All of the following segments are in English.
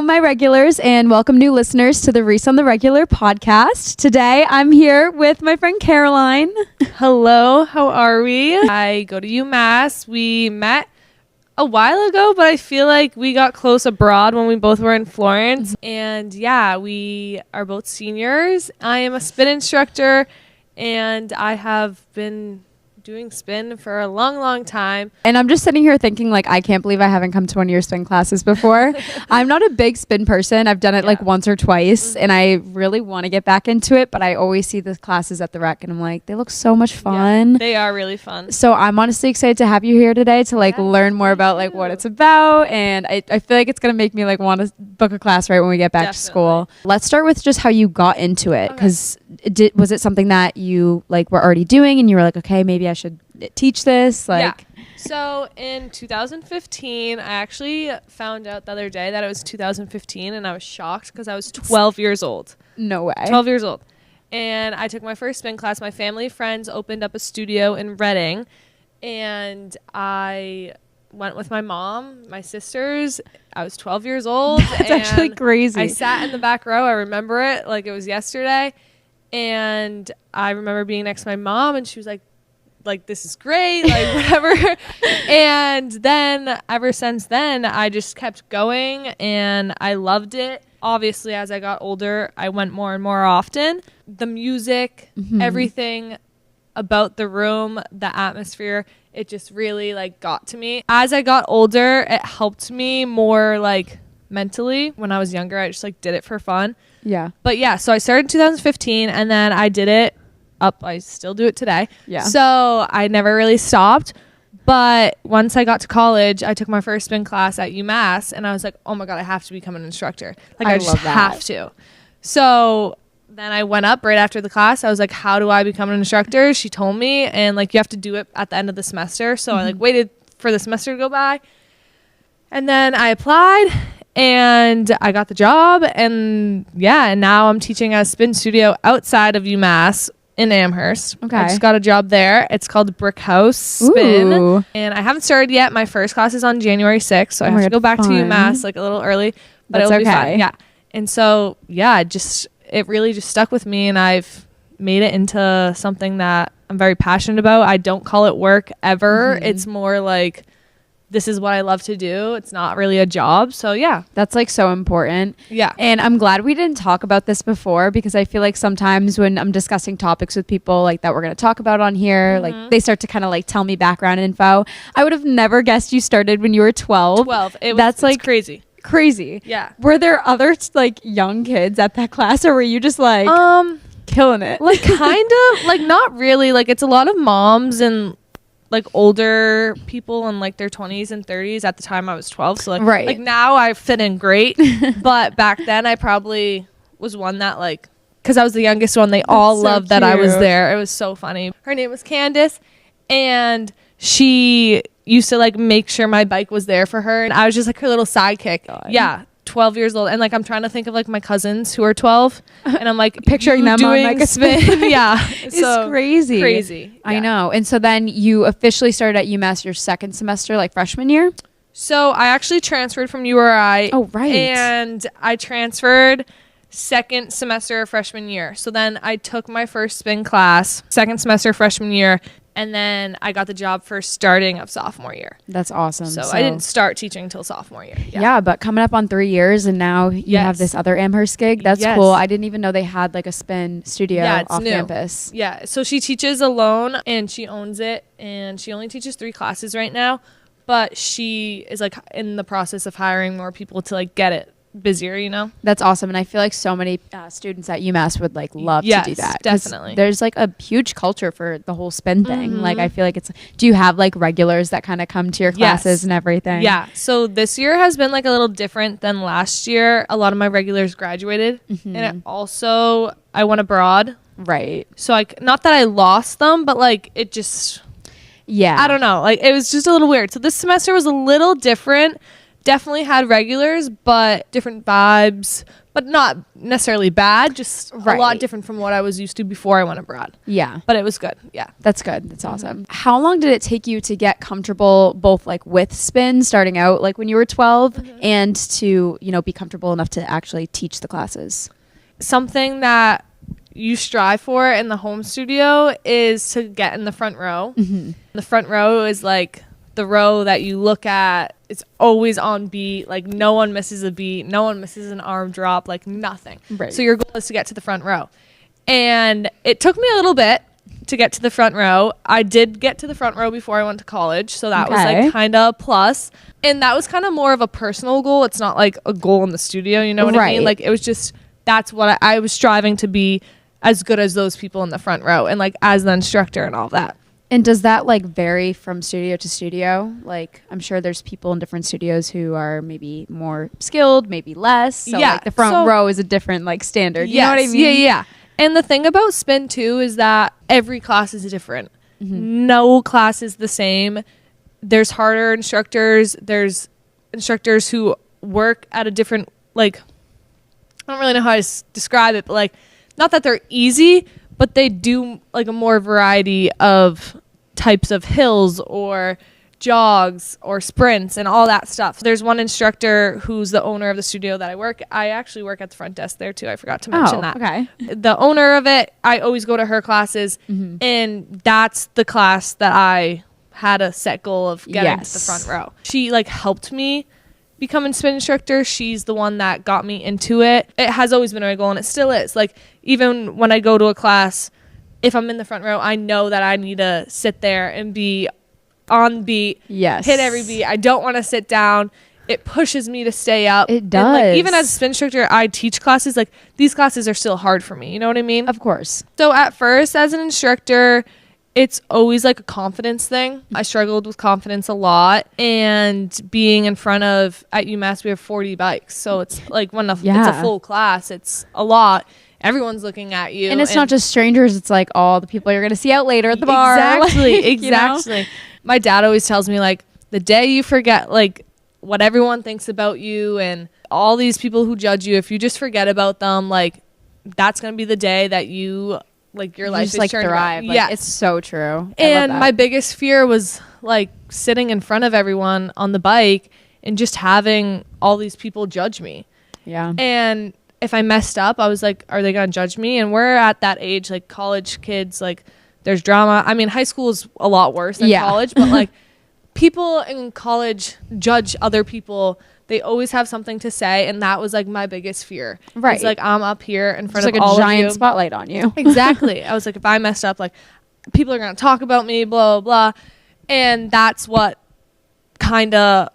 my regulars, and welcome new listeners to the Reese on the Regular podcast. Today, I'm here with my friend Caroline. Hello, how are we? I go to UMass. We met a while ago, but I feel like we got close abroad when we both were in Florence. And yeah, we are both seniors. I am a spin instructor, and I have been doing spin for a long time. And I'm just sitting here thinking, like, I can't believe I haven't come to one of your spin classes before. I'm not a big spin person. I've done it like once or twice, and I really want to get back into it, but I always see the classes at the rec, and I'm like, they look so much fun. Yeah, they are really fun. So I'm honestly excited to have you here today to like learn more about like what it's about, and I feel like it's gonna make me like want to book a class right when we get back to school. Let's start with just how you got into it, because was it something that you like were already doing and you were like, okay, maybe I should teach this? Like, so in 2015, I actually found out the other day that it was 2015, and I was shocked because I was 12 years old. No way. 12 years old. And I took my first spin class. My family friends opened up a studio in Reading, and I went with my mom, my sisters. I was 12 years old. That's actually crazy. I sat in the back row. I remember it like it was yesterday. And I remember being next to my mom, and she was like, this is great, like whatever. And then ever since then, I just kept going, and I loved it. Obviously, as I got older, I went more and more often. The music, everything about the room, the atmosphere, it just really like got to me. As I got older, it helped me more like mentally. When I was younger, I just like did it for fun. Yeah. But yeah, so I started in 2015, and then I did it up. I still do it today. Yeah. So I never really stopped. But once I got to college, I took my first spin class at UMass, and I was like, oh my God, I have to become an instructor. Like I just have to. So then I went up right after the class. I was like, how do I become an instructor? She told me, and like you have to do it at the end of the semester. So I like waited for the semester to go by, and then I applied. And I got the job, and and now I'm teaching at a spin studio outside of UMass in Amherst. Okay. I just got a job there. It's called Brickhouse Spin. Ooh. And I haven't started yet. My first class is on January 6th, so I have to go back to UMass like a little early, but it'll be fun. Yeah. And so, it really just stuck with me, and I've made it into something that I'm very passionate about. I don't call it work ever. It's more like, this is what I love to do. It's not really a job. So yeah. That's like so important. Yeah. And I'm glad we didn't talk about this before, because I feel like sometimes when I'm discussing topics with people like that we're going to talk about on here, like they start to kind of like tell me background info. I would have never guessed you started when you were 12. That's like crazy. Crazy. Yeah. Were there other like young kids at that class, or were you just like killing it? Like kind of like not really. Like it's a lot of moms and like older people in like their 20s and 30s. At the time I was 12, so like now I fit in great. But back then I probably was one that like, because I was the youngest one, they all loved that I was there. It was so funny. Her name was Candace, and she used to like make sure my bike was there for her, and I was just like her little sidekick. Yeah, 12 years old, and like I'm trying to think of like my cousins who are 12, and I'm like picturing them doing on like a spin. Yeah, it's so crazy. Yeah. I know. And so then you officially started at UMass your second semester, like freshman year. So I actually transferred from URI. Oh right. And I transferred second semester of freshman year. So then I took my first spin class second semester freshman year, and then I got the job for starting of sophomore year. That's awesome. So I didn't start teaching until sophomore year. Yeah, but coming up on 3 years, and now you have this other Amherst gig. That's cool. I didn't even know they had like a spin studio off campus. Yeah, so she teaches alone, and she owns it, and she only teaches 3 classes right now, but she is like in the process of hiring more people to like get it busier, you know. That's awesome. And I feel like so many students at UMass would like love to do that. Definitely. There's like a huge culture for the whole spin thing. Like I feel like do you have like regulars that kind of come to your classes and everything? Yeah, so this year has been like a little different than last year. A lot of my regulars graduated, and it also I went abroad, right? So like not that I lost them, but like it just I don't know, like it was just a little weird. So this semester was a little different definitely had regulars, but different vibes, but not necessarily bad, just a lot different from what I was used to before I went abroad. Yeah. But it was good. Yeah. That's good. That's awesome. How long did it take you to get comfortable both like with spin starting out like when you were 12 and to, you know, be comfortable enough to actually teach the classes? Something that you strive for in the home studio is to get in the front row. The front row is like the row that you look at. It's always on beat. Like no one misses a beat. No one misses an arm drop. Like nothing. Right. So your goal is to get to the front row. And it took me a little bit to get to the front row. I did get to the front row before I went to college. So that was like kind of plus. And that was kind of more of a personal goal. It's not like a goal in the studio. You know what I mean? Like it was just, that's what I was striving to be as good as those people in the front row and like as the instructor and all that. And does that like vary from studio to studio? Like I'm sure there's people in different studios who are maybe more skilled, maybe less. So like the front row is a different like standard. You know what I mean? Yeah. And the thing about spin too is that every class is different. No class is the same. There's harder instructors. There's instructors who work at a different, like, I don't really know how to describe it, but like, not that they're easy, but they do like a more variety of types of hills or jogs or sprints and all that stuff. There's one instructor who's the owner of the studio that I actually work at the front desk there too. I forgot to mention that. Okay. The owner of it, I always go to her classes, and that's the class that I had a set goal of getting to the front row. She like helped me become a spin instructor. She's the one that got me into it. It has always been my goal, and it still is. Like even when I go to a class, if I'm in the front row, I know that I need to sit there and be on beat, hit every beat. I don't want to sit down. It pushes me to stay up. It does. And like, even as a spin instructor, I teach classes. Like these classes are still hard for me. You know what I mean? Of course. So at first, as an instructor, it's always like a confidence thing. I struggled with confidence a lot, and being in front of, at UMass we have 40 bikes, so it's like when it's a full class, it's a lot. Everyone's looking at you, and it's not just strangers, it's like all the people you're gonna see out later at the bar. Exactly. You know? My dad always tells me like the day you forget like what everyone thinks about you and all these people who judge you, if you just forget about them, like that's gonna be the day that you like your life just is like turned thrive. Like, it's so true. And my biggest fear was like sitting in front of everyone on the bike and just having all these people judge me. Yeah. And if I messed up, I was like, are they gonna judge me? And we're at that age, like college kids, like there's drama. I mean, high school is a lot worse than college, but like people in college judge other people. They always have something to say, and that was like my biggest fear. Right. It's like I'm up here in front of all of you. Like a giant spotlight on you. Exactly. I was like, if I messed up, like people are gonna talk about me, blah blah blah. And that's what kind of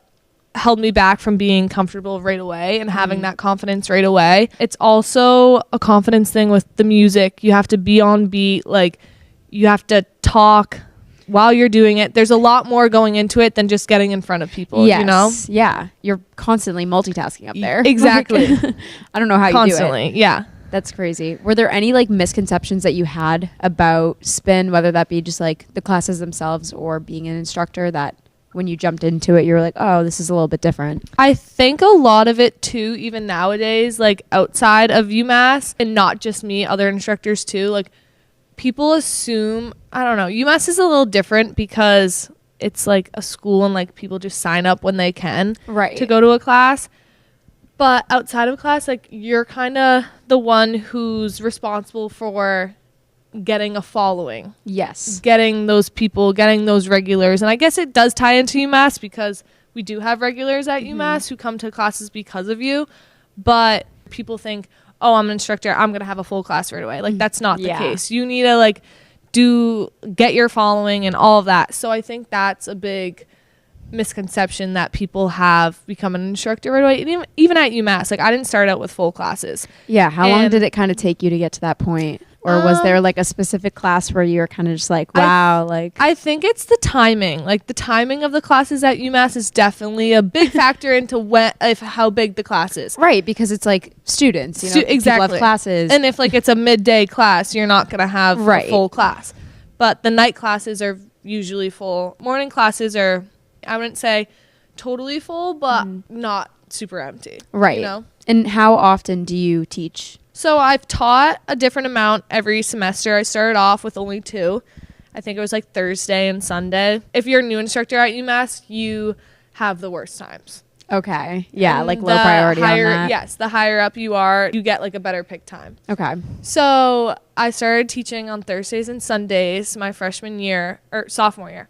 held me back from being comfortable right away and having that confidence right away. It's also a confidence thing with the music. You have to be on beat, like you have to talk while you're doing it. There's a lot more going into it than just getting in front of people, you know? Yeah. You're constantly multitasking up there. Exactly. I don't know how constantly, you do it. Yeah. That's crazy. Were there any like misconceptions that you had about spin, whether that be just like the classes themselves or being an instructor, that when you jumped into it, you were like, oh, this is a little bit different? I think a lot of it too, even nowadays, like outside of UMass, and not just me, other instructors too, like people assume, I don't know, UMass is a little different because it's like a school and like people just sign up when they can to go to a class. But outside of class, like you're kind of the one who's responsible for getting a following. Yes. Getting those people, getting those regulars. And I guess it does tie into UMass because we do have regulars at UMass who come to classes because of you. But people think, oh, I'm an instructor, I'm going to have a full class right away. Like that's not the case. You need to like get your following and all of that. So I think that's a big misconception that people have become an instructor right away. And even at UMass, like I didn't start out with full classes. Yeah. How long did it kind of take you to get to that point? Or was there like a specific class where you were kind of just like, wow, I think it's the timing. Like the timing of the classes at UMass is definitely a big factor into how big the class is. Right, because it's like students, you know, exactly. People have classes. And if like it's a midday class, you're not going to have a full class. But the night classes are usually full. Morning classes are, I wouldn't say totally full, but not super empty. Right. You know? And how often do you teach? So I've taught a different amount every semester. I started off with only 2. I think it was like Thursday and Sunday. If you're a new instructor at UMass, you have the worst times. Okay. Yeah, And like low priority on that. Yes, the higher up you are, you get like a better pick time. Okay. So I started teaching on Thursdays and Sundays my freshman year or sophomore year.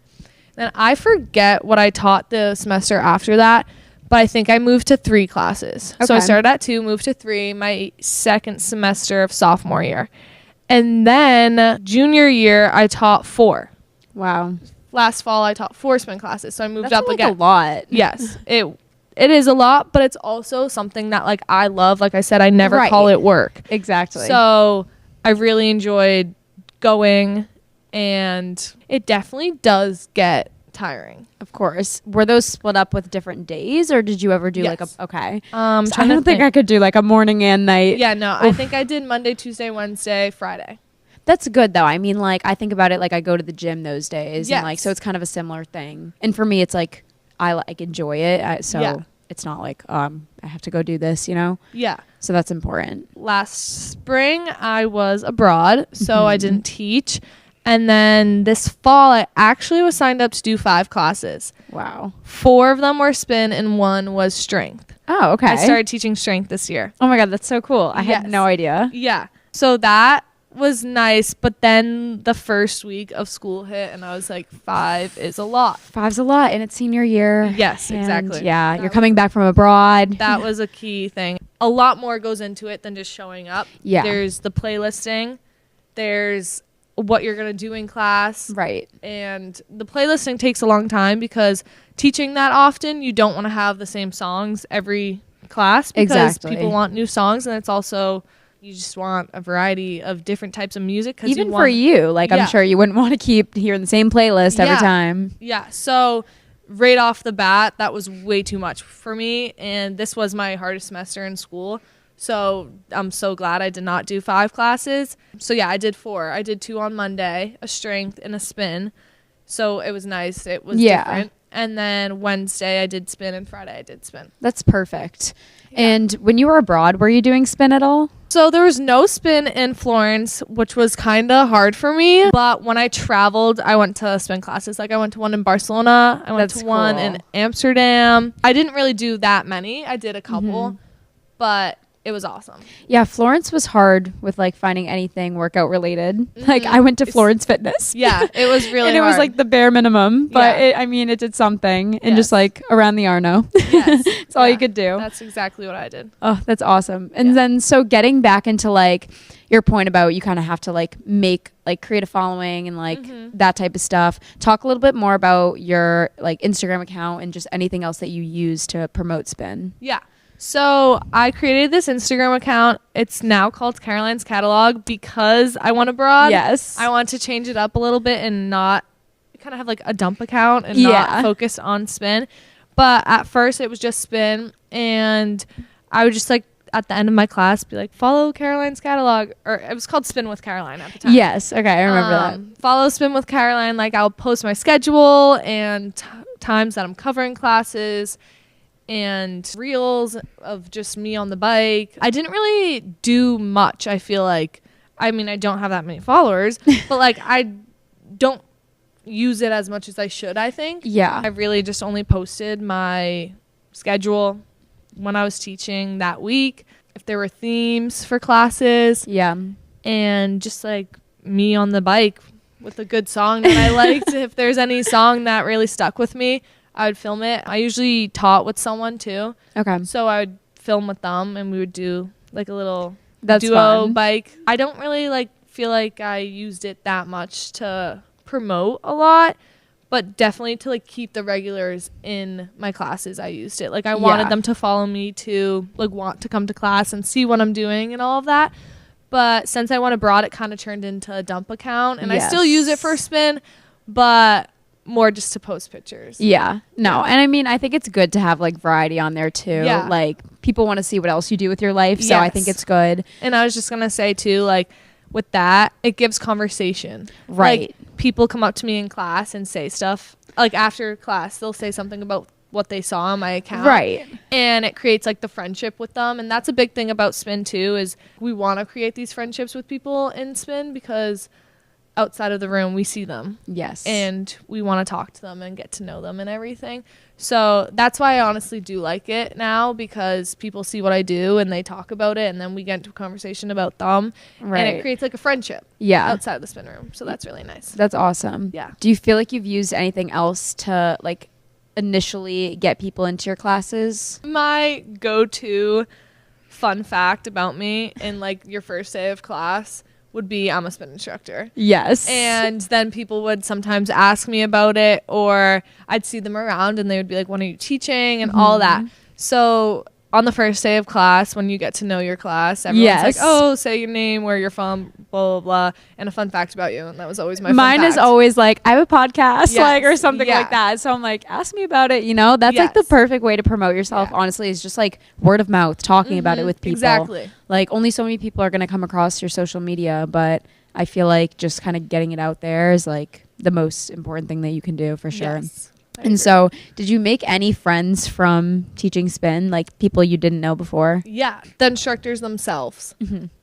Then I forget what I taught the semester after that, but I think I moved to 3 classes. Okay. So I started at 2, moved to 3 my second semester of sophomore year. And then junior year, I taught 4. Wow. Last fall, I taught 4 spin classes. So I moved up like again. A lot. Yes. It is a lot, but it's also something that like I love. Like I said, I never call it work. Exactly. So I really enjoyed going, and it definitely does get tiring. Of course. Were those split up with different days, or did you ever do like a okay? So I don't think I could do like a morning and night. Yeah, no. I think I did Monday, Tuesday, Wednesday, Friday. That's good though. I mean, like I think about it like I go to the gym those days, Yes. and like so it's kind of a similar thing. And for me, it's like I like enjoy it, so it's not like I have to go do this, you know? Yeah. So that's important. Last spring, I was abroad, so I didn't teach. And then this fall, I actually was signed up to do 5 classes. Wow. 4 of them were spin and 1 was strength. Oh, okay. I started teaching strength this year. Oh my God, that's so cool. I had no idea. Yeah. So that was nice, but then the first week of school hit and I was like, 5 is a lot. 5's a lot, and it's senior year. Yes, exactly. Yeah, you're coming back from abroad. That was a key thing. A lot more goes into it than just showing up. Yeah. There's the playlisting. There's what you're going to do in class. Right. And the playlisting takes a long time because teaching that often, you don't want to have the same songs every class because people want new songs, and it's also you just want a variety of different types of music. Even for you, like I'm sure you wouldn't want to keep hearing the same playlist every time. Yeah. So right off the bat, that was way too much for me. And this was my hardest semester in school. So I'm so glad I did not do 5 classes. So yeah, I did 4. I did 2 on Monday, a strength and a spin. So it was nice. It was different. And then Wednesday I did spin and Friday I did spin. That's perfect. Yeah. And when you were abroad, were you doing spin at all? So there was no spin in Florence, which was kind of hard for me. But when I traveled, I went to spin classes. Like I went to one in Barcelona. I went to one in Amsterdam. I didn't really do that many. I did a couple, but it was awesome. Yeah, Florence was hard with like finding anything workout related. Like I went to Florence Fitness. Yeah, it was really and hard. It was like the bare minimum, but it did something. And just like around the Arno. Yes. That's all you could do. That's exactly what I did. Oh, that's awesome. And then so getting back into like your point about you kind of have to like create a following and like that type of stuff. Talk a little bit more about your like Instagram account and just anything else that you use to promote spin. Yeah. So I created this Instagram account. It's now called Caroline's Catalog because I went abroad. Yes. I want to change it up a little bit and not kind of have like a dump account and not focus on spin. But at first it was just spin, and I would just like at the end of my class be like, follow Caroline's Catalog, or it was called Spin with Caroline at the time. Yes. Okay. I remember that. Follow Spin with Caroline. Like I'll post my schedule and times that I'm covering classes and reels of just me on the bike. I didn't really do much. I feel like, I mean, I don't have that many followers, but like I don't use it as much as I should, I think. Yeah. I really just only posted my schedule when I was teaching that week, if there were themes for classes. Yeah. And just like me on the bike with a good song that I liked. If there's any song that really stuck with me, I would film it. I usually taught with someone too. Okay. So I would film with them and we would do like a little duo fun bike. I don't really like feel like I used it that much to promote a lot, but definitely to like keep the regulars in my classes I used it. Like I wanted them to follow me to like want to come to class and see what I'm doing and all of that. But since I went abroad, it kind of turned into a dump account, and I still use it for spin, but more just to post pictures. Yeah. No. And I mean, I think it's good to have like variety on there too. Yeah. Like people want to see what else you do with your life. So I think it's good. And I was just going to say too, like with that, it gives conversation. Right. Like people come up to me in class and say stuff like after class, they'll say something about what they saw on my account. Right. And it creates like the friendship with them. And that's a big thing about spin too, is we want to create these friendships with people in spin because outside of the room we see them. Yes. And we want to talk to them and get to know them and everything. So that's why I honestly do like it now, because people see what I do and they talk about it, and then we get into a conversation about them. Right. And it creates like a friendship outside the spin room. So that's really nice. That's awesome. Yeah. Do you feel like you've used anything else to like initially get people into your classes? My go-to fun fact about me in like your first day of class would be I'm a spin instructor. Yes. And then people would sometimes ask me about it, or I'd see them around and they would be like, when are you teaching, and all that. So on the first day of class, when you get to know your class, everyone's like, oh, say your name, where you're from, blah, blah, blah, and a fun fact about you. And that was always my Mine fun is fact. always like, I have a podcast, like, or something like that. So I'm like, ask me about it. You know, that's like the perfect way to promote yourself, honestly, is just like word of mouth, talking about it with people. Exactly. Like, only so many people are going to come across your social media, but I feel like just kind of getting it out there is like the most important thing that you can do, for sure. Yes. And so, did you make any friends from teaching spin, like people you didn't know before? Yeah, the instructors themselves.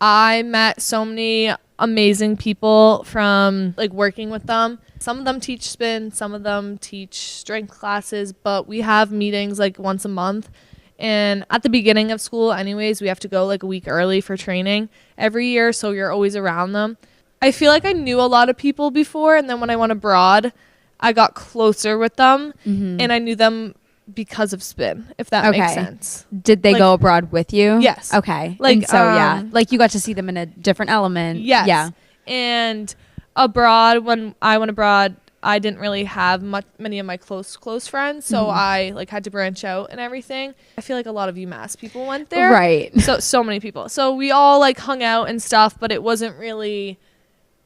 I met so many amazing people from like working with them. Some of them teach spin, some of them teach strength classes, but we have meetings like once a month. And at the beginning of school anyways, we have to go like a week early for training every year, so you're always around them. I feel like I knew a lot of people before, and then when I went abroad, I got closer with them, and I knew them because of spin, if that makes sense. Did they go abroad with you? Yes. Okay. Like, and so like you got to see them in a different element. Yes. Yeah. And abroad, when I went abroad, I didn't really have many of my close friends, so I like had to branch out and everything. I feel like a lot of UMass people went there. Right. So many people. So we all like hung out and stuff, but it wasn't really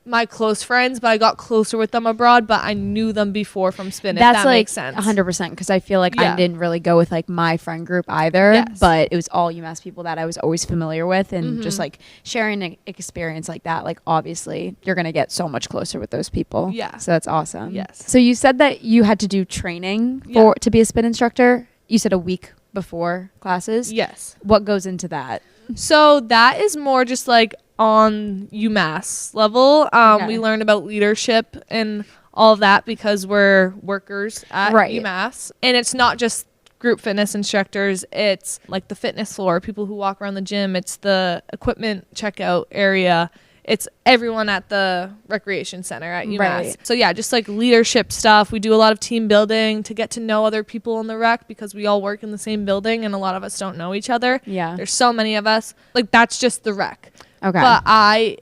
my close friends, but I got closer with them abroad, but I knew them before from spin. That's if that like makes sense. 100%, because I feel like I didn't really go with like my friend group either, but it was all UMass people that I was always familiar with, and just like sharing an experience like that, like obviously you're going to get so much closer with those people. Yeah. So that's awesome. Yes. So you said that you had to do training to be a spin instructor. You said a week before classes. Yes. What goes into that? So that is more just like on UMass level. We learned about leadership and all of that because we're workers at UMass. And it's not just group fitness instructors. It's like the fitness floor, people who walk around the gym. It's the equipment checkout area. It's everyone at the recreation center at UMass. Right. So yeah, just like leadership stuff. We do a lot of team building to get to know other people in the rec, because we all work in the same building and a lot of us don't know each other. Yeah. There's so many of us. Like, that's just the rec. Okay. But I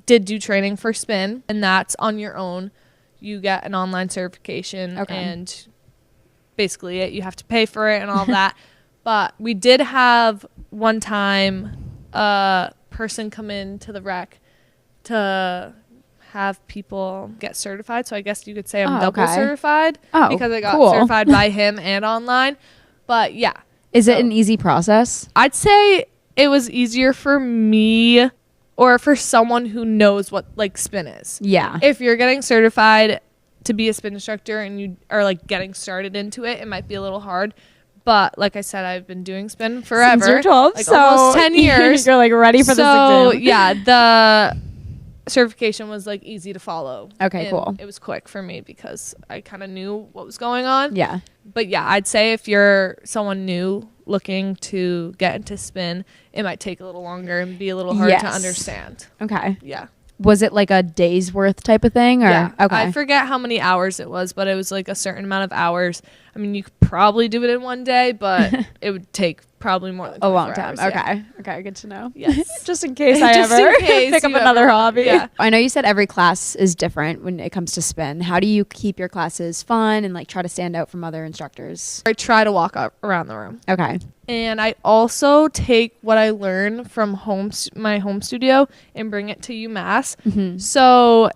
did do training for spin, and that's on your own. You get an online certification, and basically you have to pay for it and all that. But we did have one time a person come into the rec to have people get certified. So I guess you could say I'm double certified because I got certified by him and online. But yeah. Is it an easy process? I'd say it was easier for me, or for someone who knows what like spin is. Yeah. If you're getting certified to be a spin instructor and you are like getting started into it, it might be a little hard. But like I said, I've been doing spin forever. Since you're 12, like almost 10 years. You're like ready for this exam. So yeah, the certification was like easy to follow. Okay, cool. It was quick for me because I kind of knew what was going on. Yeah. But yeah, I'd say if you're someone new looking to get into spin, it might take a little longer and be a little hard to understand. Okay. Yeah. Was it like a day's worth type of thing? Or? Yeah. Okay. I forget how many hours it was, but it was like a certain amount of hours. I mean, you could probably do it in one day, but it would take probably more than a long time. Hours, Okay. Okay. Good to know. Yes. Just in case I ever pick up another hobby. Yeah. I know you said every class is different when it comes to spin. How do you keep your classes fun and like try to stand out from other instructors? I try to walk up around the room. Okay. And I also take what I learn from my home studio and bring it to UMass. Mm-hmm. So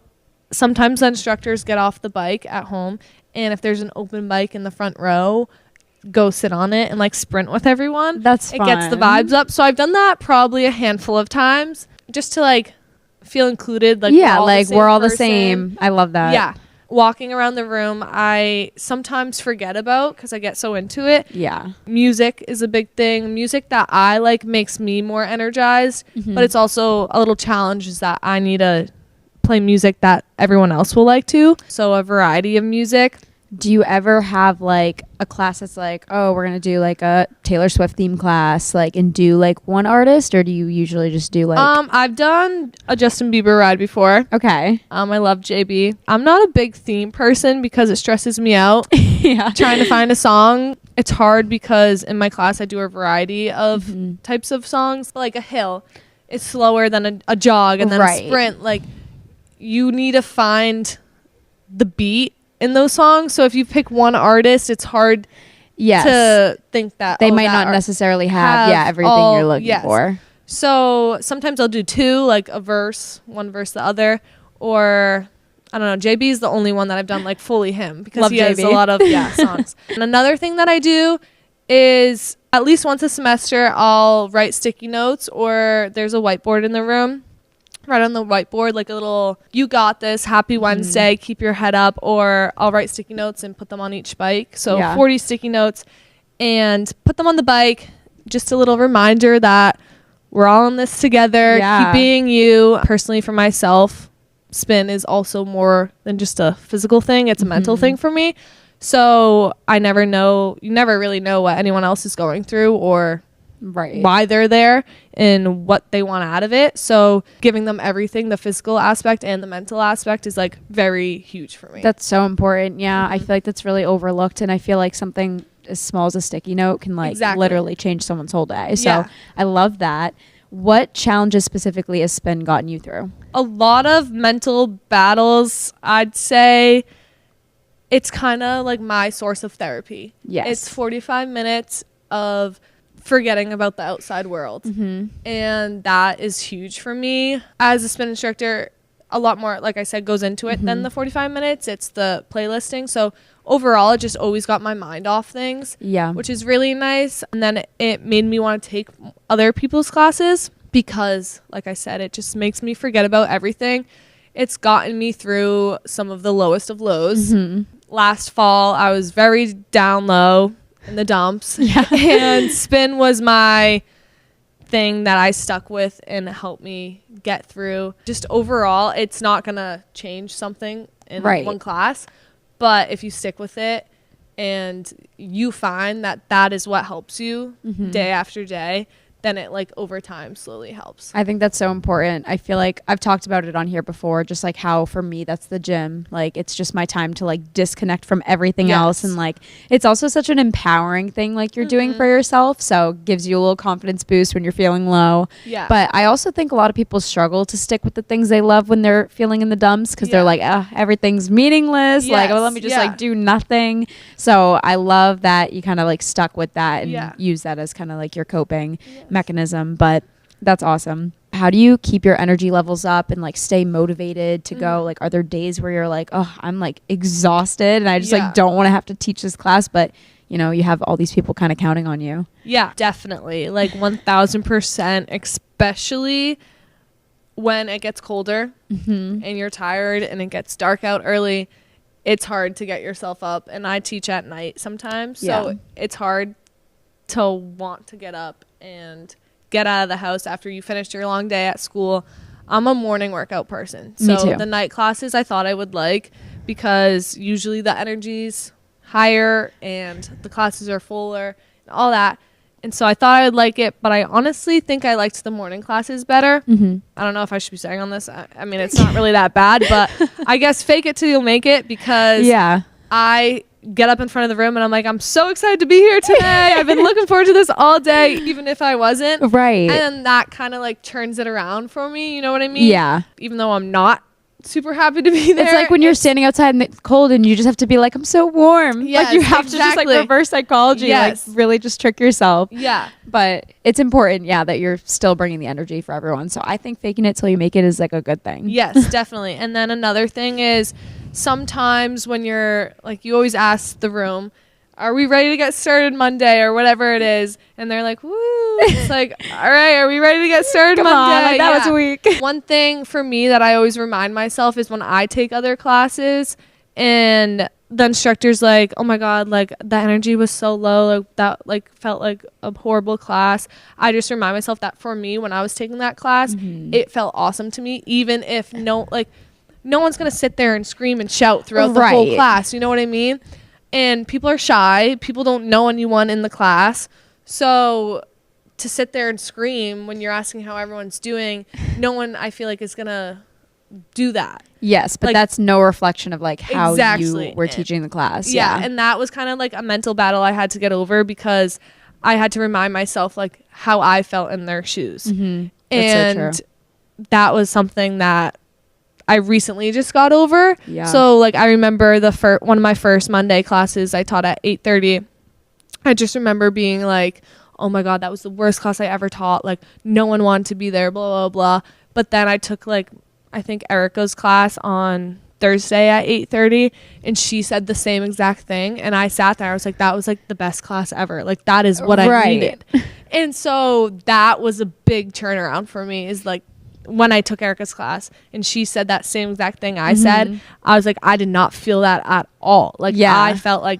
sometimes the instructors get off the bike at home, and if there's an open bike in the front row, go sit on it and like sprint with everyone. That's fun. It gets the vibes up. So I've done that probably a handful of times just to like feel included. Like yeah, like we're all the same. I love that. Yeah. walking around the room, I sometimes forget about because I get so into it. Yeah. Music is a big thing. Music that I like makes me more energized, but it's also a little challenge is that I need to play music that everyone else will like too. So a variety of music. Do you ever have like a class that's like, oh, we're going to do like a Taylor Swift theme class, like, and do like one artist, or do you usually just do like I've done a Justin Bieber ride before. Okay. I love JB. I'm not a big theme person because it stresses me out. Yeah. Trying to find a song. It's hard because in my class I do a variety of types of songs. Like a hill is slower than a jog, and then a sprint. Like, you need to find the beat in those songs. So if you pick one artist, it's hard to think that they might not necessarily have everything you're looking for. So sometimes I'll do two, like a verse, one verse the other, or I don't know, JB is the only one that I've done like fully him because he has a lot of songs. And another thing that I do is at least once a semester I'll write sticky notes, or there's a whiteboard in the room. Right on the whiteboard, like a little, you got this, happy Wednesday, keep your head up, or I'll write sticky notes and put them on each bike. So 40 sticky notes and put them on the bike. Just a little reminder that we're all in this together. Keep being you. Personally, for myself, spin is also more than just a physical thing. It's a mental thing for me. So you never really know what anyone else is going through or why they're there and what they want out of it. So giving them everything, the physical aspect and the mental aspect, is like very huge for me. That's so important. Yeah. I feel like that's really overlooked, and I feel like something as small as a sticky note can like literally change someone's whole day. So I love that. What challenges specifically has spin gotten you through? A lot of mental battles. I'd say it's kind of like my source of therapy. Yes. It's 45 minutes of forgetting about the outside world. And that is huge for me. As a spin instructor, a lot more, like I said, goes into it than the 45 minutes. It's the playlisting. So overall, it just always got my mind off things, which is really nice. And then it made me want to take other people's classes because, like I said, it just makes me forget about everything. It's gotten me through some of the lowest of lows. Last fall, I was very down low in the dumps. And spin was my thing that I stuck with and helped me get through. Just overall, it's not gonna change something in one class, but if you stick with it and you find that that is what helps you day after day, then it like over time slowly helps. I think that's so important. I feel like I've talked about it on here before, just like how for me that's the gym. Like it's just my time to like disconnect from everything else, and like it's also such an empowering thing like you're doing for yourself, so gives you a little confidence boost when you're feeling low. But I also think a lot of people struggle to stick with the things they love when they're feeling in the dumps because they're like, everything's meaningless, like, oh, let me just like do nothing. So I love that you kind of like stuck with that and use that as kind of like your coping mechanism. But that's awesome. How do you keep your energy levels up and like stay motivated to go? Like, are there days where you're like, oh, I'm like exhausted and I just like don't want to have to teach this class, but you know, you have all these people kind of counting on you? Yeah, definitely. Like 1000%, especially when it gets colder and you're tired and it gets dark out early. It's hard to get yourself up, and I teach at night sometimes, so it's hard to want to get up and get out of the house after you finished your long day at school. I'm a morning workout person, so the night classes I thought I would like because usually the energy's higher and the classes are fuller and all that, and so I thought I would like it, but I honestly think I liked the morning classes better. I don't know if I should be saying on this. I mean, it's not really that bad, but I guess fake it till you'll make it, because I get up in front of the room and I'm like, I'm so excited to be here today. I've been looking forward to this all day, even if I wasn't. And then that kind of like turns it around for me. You know what I mean? Even though I'm not super happy to be there. It's like when you're standing outside and it's cold and you just have to be like, I'm so warm. Like you have to just like reverse psychology, like really just trick yourself. But it's important, that you're still bringing the energy for everyone. So I think faking it till you make it is like a good thing. Yes, definitely. And then another thing is, sometimes when you're like, you always ask the room, are we ready to get started Monday or whatever it is? And they're like, woo. It's like, all right, are we ready to get started Monday? Like, that was weak. One thing for me that I always remind myself is when I take other classes And the instructor's like, oh my God, like the energy was so low, like that like felt like a horrible class. I just remind myself that for me, when I was taking that class, it felt awesome to me, even if no one's gonna sit there and scream and shout throughout the whole class, you know what I mean? And people are shy, people don't know anyone in the class, so to sit there and scream when you're asking how everyone's doing, no one, I feel like, is gonna do that. Yes, but like, that's no reflection of like how exactly. you were teaching the class. Yeah, and that was kind of like a mental battle I had to get over, because I had to remind myself like how I felt in their shoes. And so that was something that I recently just got over. So like I remember one of my first Monday classes I taught at 8:30. I just remember being like, oh my God, that was the worst class I ever taught. Like no one wanted to be there, blah, blah, blah. But then I took like, I think Erica's class on Thursday at 8:30, and she said the same exact thing. And I sat there, I was like, that was like the best class ever. Like that is what I needed. And so that was a big turnaround for me, is like when I took Erica's class and she said that same exact thing I said, I was like, I did not feel that at all. Like I felt like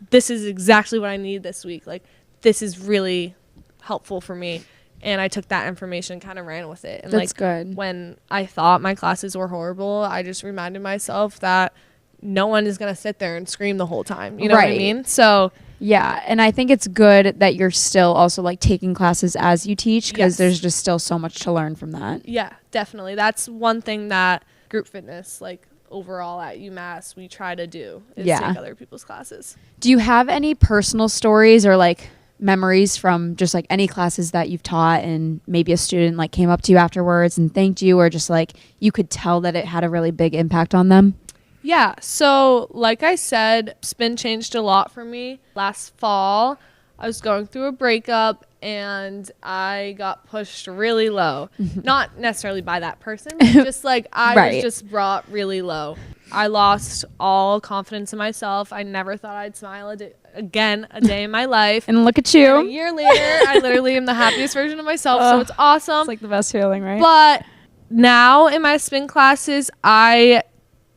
this is exactly what I need this week. Like this is really helpful for me. And I took that information, kind of ran with it. And that's like good. When I thought my classes were horrible, I just reminded myself that no one is going to sit there and scream the whole time. You know what I mean? So yeah. And I think it's good that you're still also like taking classes as you teach, because there's just still so much to learn from that. Yeah, definitely. That's one thing that group fitness, like overall at UMass, we try to do, is take other people's classes. Do you have any personal stories or like memories from just like any classes that you've taught, and maybe a student like came up to you afterwards and thanked you, or just like you could tell that it had a really big impact on them? Yeah, so like I said, spin changed a lot for me. Last fall, I was going through a breakup and I got pushed really low. Not necessarily by that person, but just like I was just brought really low. I lost all confidence in myself. I never thought I'd smile again a day in my life. And look at you. And a year later, I literally am the happiest version of myself, so it's awesome. It's like the best feeling, right? But now in my spin classes, I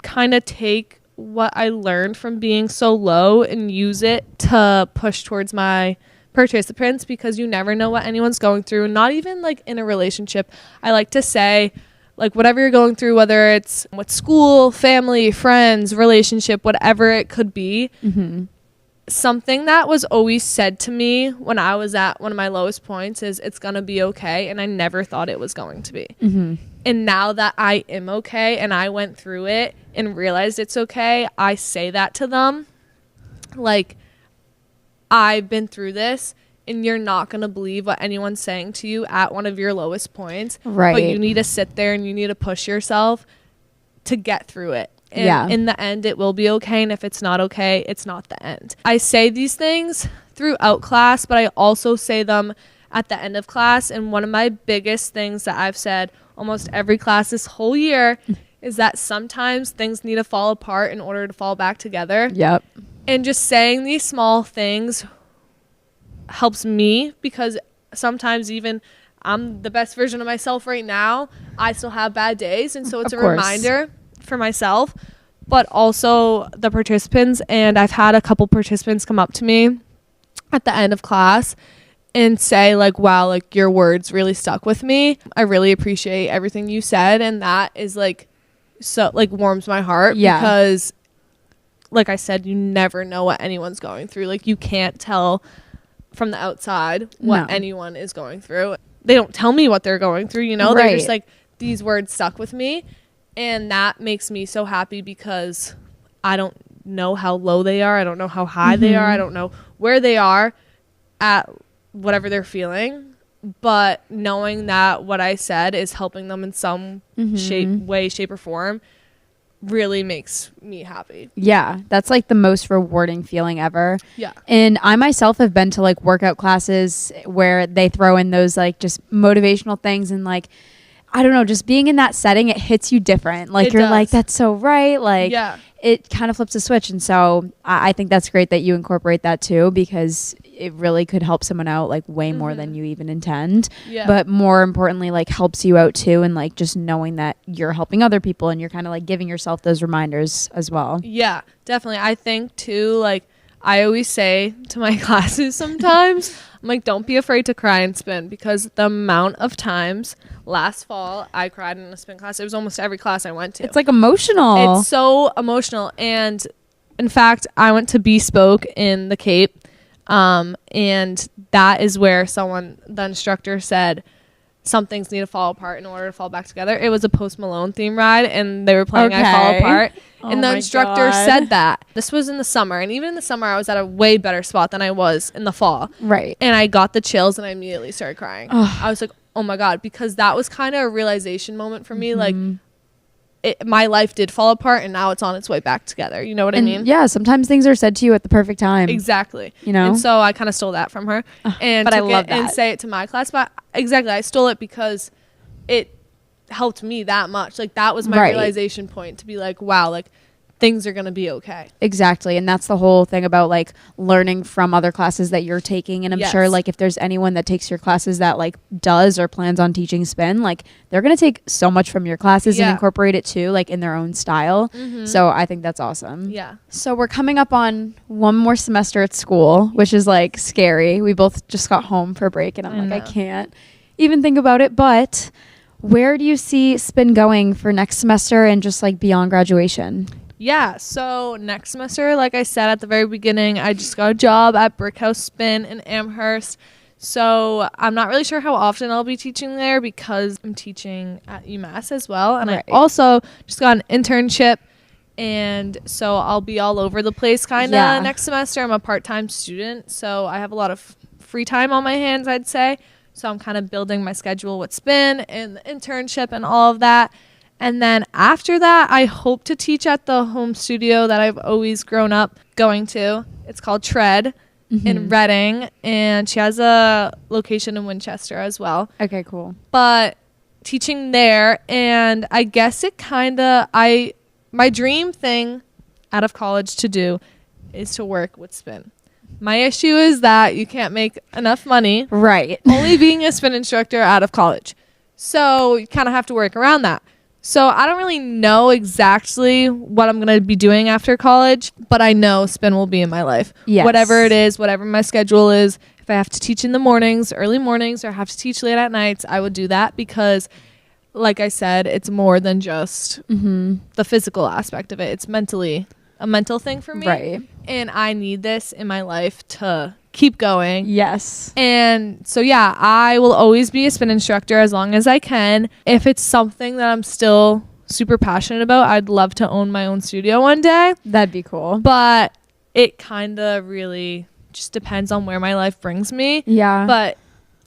kind of take what I learned from being so low and use it to push towards my participants, because you never know what anyone's going through. Not even like in a relationship. I like to say, like, whatever you're going through, whether it's with school, family, friends, relationship, whatever it could be, something that was always said to me when I was at one of my lowest points is, it's gonna be okay. And I never thought it was going to be. And now that I am okay and I went through it and realized it's okay, I say that to them. Like, I've been through this, and you're not going to believe what anyone's saying to you at one of your lowest points. But you need to sit there and you need to push yourself to get through it. And in the end, it will be okay. And if it's not okay, it's not the end. I say these things throughout class, but I also say them at the end of class. And one of my biggest things that I've said almost every class this whole year is that sometimes things need to fall apart in order to fall back together. And just saying these small things helps me, because sometimes even I'm the best version of myself right now, I still have bad days. And so it's a reminder for myself, but also the participants. And I've had a couple participants come up to me at the end of class and say like, wow, like your words really stuck with me. I really appreciate everything you said. And that is like, so like warms my heart, because like I said, you never know what anyone's going through. Like you can't tell from the outside what anyone is going through. They don't tell me what they're going through, you know. They're just like, these words stuck with me, and that makes me so happy, because I don't know how low they are, I don't know how high they are, I don't know where they are at whatever they're feeling, but knowing that what I said is helping them in some shape or form really makes me happy. Yeah, that's like the most rewarding feeling ever. Yeah. And I myself have been to like workout classes where they throw in those like just motivational things, and like I don't know, just being in that setting, it hits you different. Like, you're like, that's so right. Like, it kind of flips a switch. And so I think that's great that you incorporate that too, because it really could help someone out like way more than you even intend. But more importantly, like helps you out too. And like just knowing that you're helping other people and you're kind of like giving yourself those reminders as well. Yeah, definitely. I think too, like I always say to my classes sometimes, I'm like, don't be afraid to cry and spin, because the amount of times last fall I cried in a spin class, it was almost every class I went to. It's like emotional. It's so emotional. And in fact, I went to Bespoke in the Cape. And that is where the instructor said some things need to fall apart in order to fall back together. It was a Post Malone theme ride, and they were playing I Fall Apart. And the instructor said that. This was in the summer, and even in the summer I was at a way better spot than I was in the fall. Right. And I got the chills and I immediately started crying. I was like, oh my God, because that was kind of a realization moment for me. Like, my life did fall apart, and now it's on its way back together. You know what I mean? Yeah, sometimes things are said to you at the perfect time. Exactly. You know? And so I kind of stole that from her. But I love that. And say it to my class. But exactly, I stole it because it helped me that much. Like, that was my realization point, to be like, wow, like, things are going to be okay. Exactly. And that's the whole thing about like learning from other classes that you're taking. And I'm sure like if there's anyone that takes your classes that like does or plans on teaching spin, like they're going to take so much from your classes and incorporate it too, like in their own style. So I think that's awesome. Yeah. So we're coming up on one more semester at school, which is like scary. We both just got home for break, and I'm like, I can't even think about it. But where do you see spin going for next semester and just like beyond graduation? Yeah, so next semester, like I said at the very beginning, I just got a job at Brickhouse Spin in Amherst. So I'm not really sure how often I'll be teaching there, because I'm teaching at UMass as well. And I also just got an internship. And so I'll be all over the place kind of next semester. I'm a part-time student, so I have a lot of free time on my hands, I'd say. So I'm kind of building my schedule with spin and the internship and all of that. And then after that, I hope to teach at the home studio that I've always grown up going to. It's called Tread in Reading, and she has a location in Winchester as well. Okay, cool. But teaching there, and I guess it kind of, my dream thing out of college to do is to work with spin. My issue is that you can't make enough money. Right. Only being a spin instructor out of college. So you kind of have to work around that. So I don't really know exactly what I'm going to be doing after college, but I know spin will be in my life. Yes. Whatever it is, whatever my schedule is. If I have to teach in the mornings, early mornings, or have to teach late at nights, I would do that, because like I said, it's more than just the physical aspect of it. It's a mental thing for me. Right. And I need this in my life to keep going. Yes. And so, yeah, I will always be a spin instructor as long as I can. If it's something that I'm still super passionate about, I'd love to own my own studio one day. That'd be cool. But it kind of really just depends on where my life brings me. Yeah. But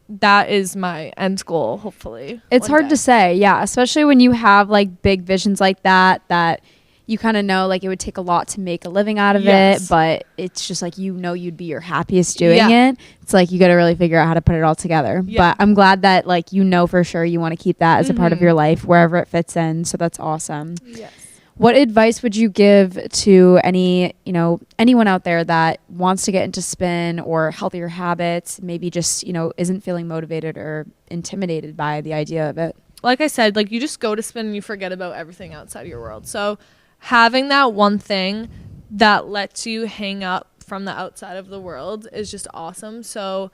that is my end goal, hopefully. It's hard to say. Yeah. Especially when you have like big visions like that you kind of know like it would take a lot to make a living out of it, but it's just like, you know, you'd be your happiest doing it. It's like you got to really figure out how to put it all together. But I'm glad that like, you know, for sure you want to keep that as a part of your life wherever it fits in. So that's awesome. Yes. What advice would you give to anyone out there that wants to get into spin or healthier habits, maybe just, isn't feeling motivated or intimidated by the idea of it? Like I said, like you just go to spin and you forget about everything outside of your world. So having that one thing that lets you hang up from the outside of the world is just awesome. So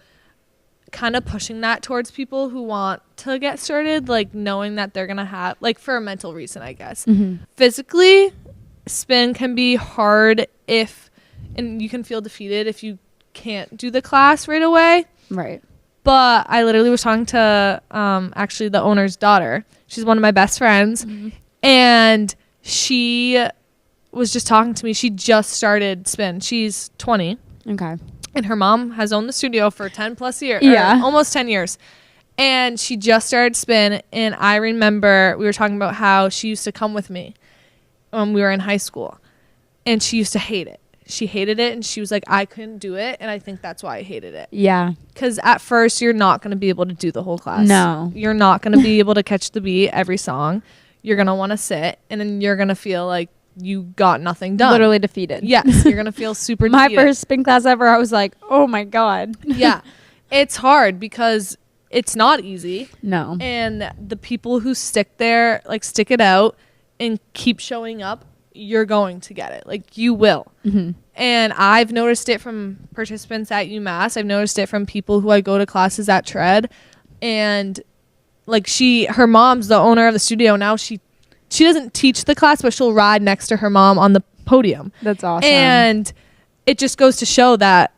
kind of pushing that towards people who want to get started, like knowing that they're going to have, like for a mental reason, I guess. Physically, spin can be hard and you can feel defeated if you can't do the class right away. Right. But I literally was talking to actually the owner's daughter. She's one of my best friends. And she was just talking to me. She just started spin. She's 20. Okay. And her mom has owned the studio for 10 plus years. Yeah. Almost 10 years. And she just started spin. And I remember we were talking about how she used to come with me when we were in high school. And she used to hate it. she hated it, and she was like, I couldn't do it, and I think that's why I hated it. Yeah. Because at first, you're not going to be able to do the whole class. No. You're not going to be able to catch the beat every song. You're going to want to sit, and then you're going to feel like you got nothing done. Literally defeated. Yes, you're going to feel super My defeated. first spin class ever, I was like, oh my God. Yeah. It's hard because it's not easy. No. And the people who stick it out and keep showing up, you're going to get it. Like, you will. Mm-hmm. And I've noticed it from participants at UMass. I've noticed it from people who I go to classes at Tread. And like, her mom's the owner of the studio now. She doesn't teach the class, but she'll ride next to her mom on the podium. That's awesome. And it just goes to show that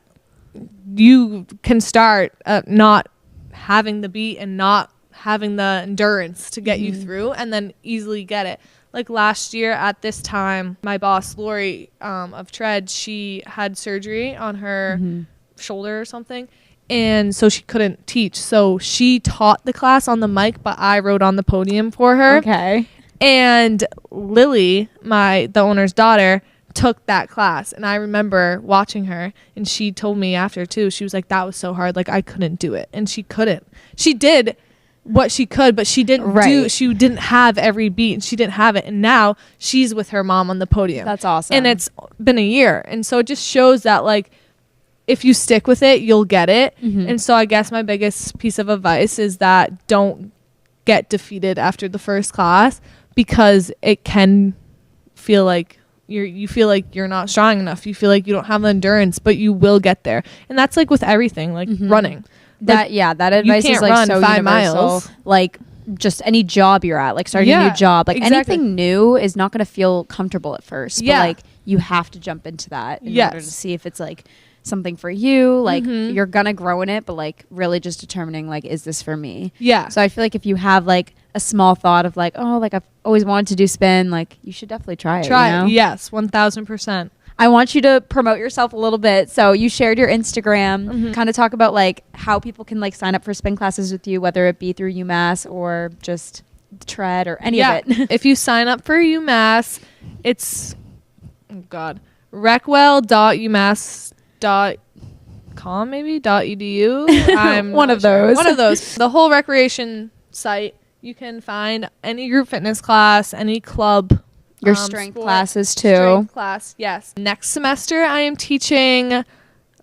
you can start not having the beat and not having the endurance to get you through, and then easily get it. Like last year at this time, my boss, Lori, of Tread, she had surgery on her shoulder or something. And so she couldn't teach. So she taught the class on the mic, but I rode on the podium for her. Okay. And Lily, the owner's daughter, took that class. And I remember watching her, and she told me after too, she was like, that was so hard. Like, I couldn't do it. And she couldn't. She did what she could, but she didn't she didn't have every beat, and she didn't have it. And now she's with her mom on the podium. That's awesome. And it's been a year. And so it just shows that, like, if you stick with it, you'll get it. And so I guess my biggest piece of advice is that don't get defeated after the first class, because it can feel like you feel like you're not strong enough. You feel like you don't have the endurance, but you will get there. And that's like with everything, like running. That advice is like so 5 universal. miles. Like, just any job you're at, like starting a new job, like anything new is not going to feel comfortable at first. But like, you have to jump into that in order to see if it's like something for you. Like, you're gonna grow in it, but like really just determining, like, is this for me? Yeah. So I feel like if you have like a small thought of like, oh, like I've always wanted to do spin, like you should definitely try it. You know? Yes, 1000%. I want you to promote yourself a little bit. So you shared your Instagram, kind of talk about like how people can like sign up for spin classes with you, whether it be through UMass or just Tread or any of it. If you sign up for UMass, it's recwell.umass.com maybe .edu. I'm one of those. One of those. The whole recreation site. You can find any group fitness class, any club. Your strength classes too. Strength class, yes. Next semester, I am teaching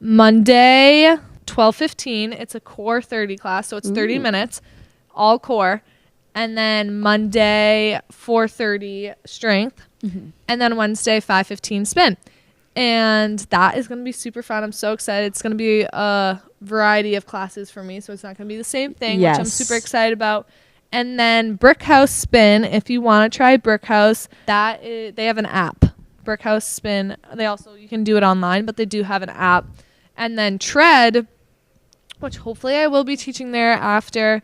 Monday, 12:15. It's a core 30 class, so it's 30 minutes, all core. And then Monday, 4:30 strength. And then Wednesday, 5:15 spin. And that is going to be super fun. I'm so excited. It's going to be a variety of classes for me, so it's not going to be the same thing, which I'm super excited about. And then Brickhouse Spin, if you want to try Brickhouse, they have an app. Brickhouse Spin, you can do it online, but they do have an app. And then Tread, which hopefully I will be teaching there after.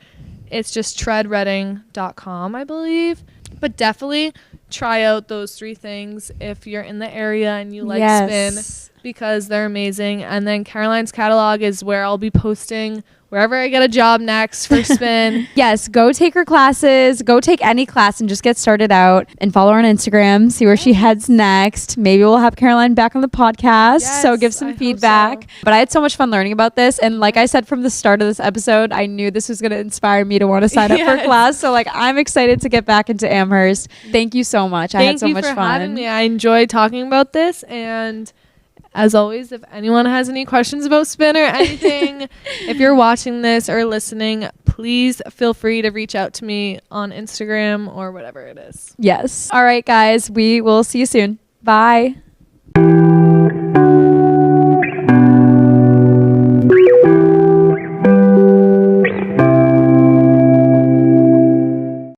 It's just treadreading.com, I believe. But definitely try out those 3 things if you're in the area and you like spin, because they're amazing. And then Caroline's catalog is where I'll be posting wherever I get a job next for spin. Yes, go take her classes. Go take any class and just get started out, and follow her on Instagram. See where she heads next. Maybe we'll have Caroline back on the podcast. So give some feedback. But I had so much fun learning about this. And like I said from the start of this episode, I knew this was going to inspire me to want to sign up for class. So like, I'm excited to get back into Amherst. Thank you so much. I had so much fun. Thank you for having me. I enjoyed talking about this. And as always, if anyone has any questions about spin or anything, if you're watching this or listening, please feel free to reach out to me on Instagram or whatever it is. Yes. All right, guys. We will see you soon. Bye.